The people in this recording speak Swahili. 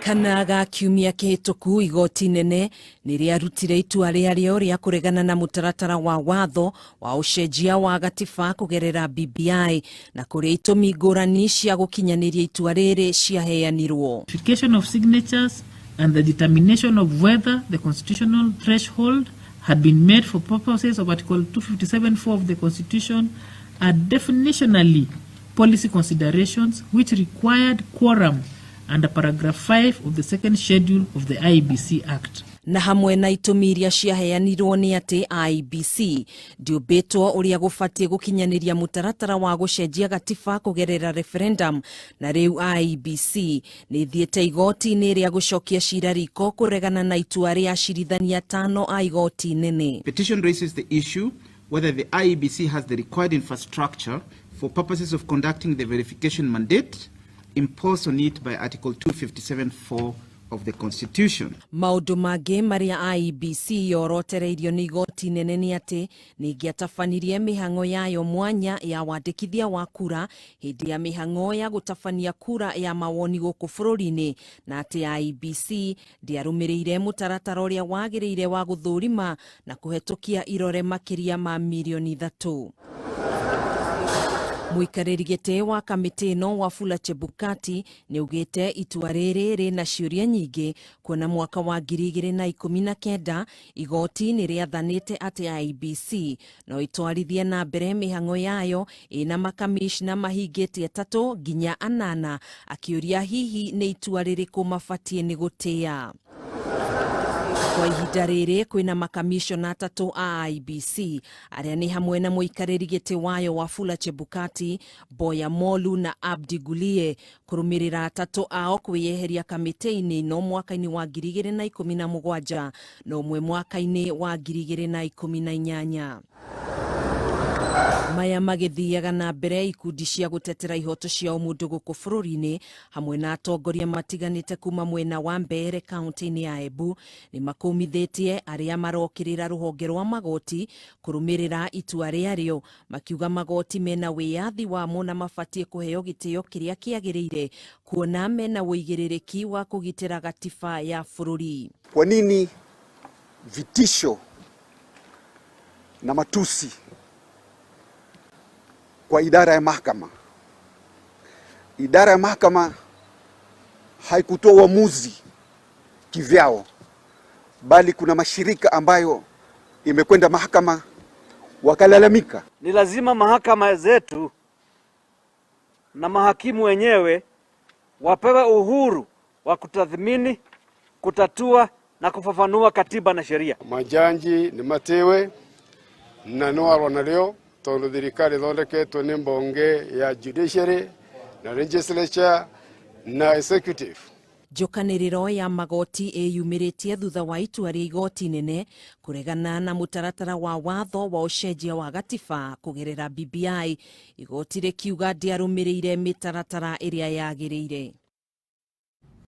Kanaga kiumia kihituku igoti nene ni riarutire itua riario ria kuregana na mutaratara wa watho wa ucenjia wa gatiba kugerera BBI na kuria itumi ngurani cia gukinyaniria itua riri ciaheanirwo. Verification of signatures and the determination of whether the constitutional threshold had been met for purposes of Article 257(4) of the Constitution are definitionally policy considerations which required quorum under paragraph 5 of the second schedule of the IEBC Act. Na hamwe na itumi iria ciaheanirwo ni ati IEBC ndiumbitwo uria gubatie gukinyaniria mutaratara wa gucenjia gatiba kugerera referendum, na riu IEBC ni thiete igoti-ini ria gucokia ciira riiko kuregana na itua ria acirithania 5 a igoti nene. Petition raises the issue whether the IEBC has the required infrastructure for purposes of conducting the verification mandate imposed on it by Article 257(4) of the Constitution. Maundu mangi maria IEBC yorotereirio ni igoti nene ni ati ningiatabanirie mihango yayo mwanya ya wandikithia wa kura hindi ya mihango ya gutabania kura ya mawoni guku bururi-ini, na ati IEBC ndiarumiriire mutaratara uria wagiriire wa guthurima na kuhetukia irore makiria ma milioni 3. Muikariri giti wa kamiti no Wafula Chebukati ni ugite itua riri rina ciuria nyingi kuona mwaka wa 2019 igoti ni riathanite ati IEBC no itwarithie na mbere mihango yayo ina makamishna mahingite 3 nginya 8, akiuria hihi ni itua ririku mabatie ni gutia. Kwa ihinda riri kwina makamishona 3 a IEBC aria ni hamwe na muikariri giti wayo Wafula Chebukati, Boya Molu na Abdi Gulie, kurumirira 3 ao kwiyeheria kamiti-ini no mwaka-ini wa 2017 no umwe mwaka-ini wa 2018. Maya magithiaga na mbere ikundi cia gutetera ihoto cia umundu guku bururi-ini hamwe na atongoria matiganite kuma mwena wa Nambere kaunti-ini ya Embu ni makumithitie aria marokirira ruhonge rwa magoti kurumirira itua riario, makiuga magoti mena wiyathi wamo na mabatie kuheo gitio kiria kiagiriire kuona mena uigiririki wa kugitira gatiba ya bururi. Kwa nini vitisho na matusi kwa idara ya mahakama? Idara ya mahakama haikutoa uamuzi kivyao, bali kuna mashirika ambayo imekwenda mahakama wakalalamika. Ni lazima mahakama zetu na mahakimu wenyewe wapewe uhuru wa kutathmini, kutatua na kufafanua katiba na sheria. Majanji ni matewe na noarwa na leo tondu thirikari thondeketwo ni mbunge ya judiciary na legislature na executive. Njokaniriro ya magoti iyumiritie thutha wa itua ria igoti nene kuregana na mutaratara wa watho wa ucenjia wa gatiba kugerera BBI, igoti rikiuga ndiarumiriire mitaratara iria yagiriire.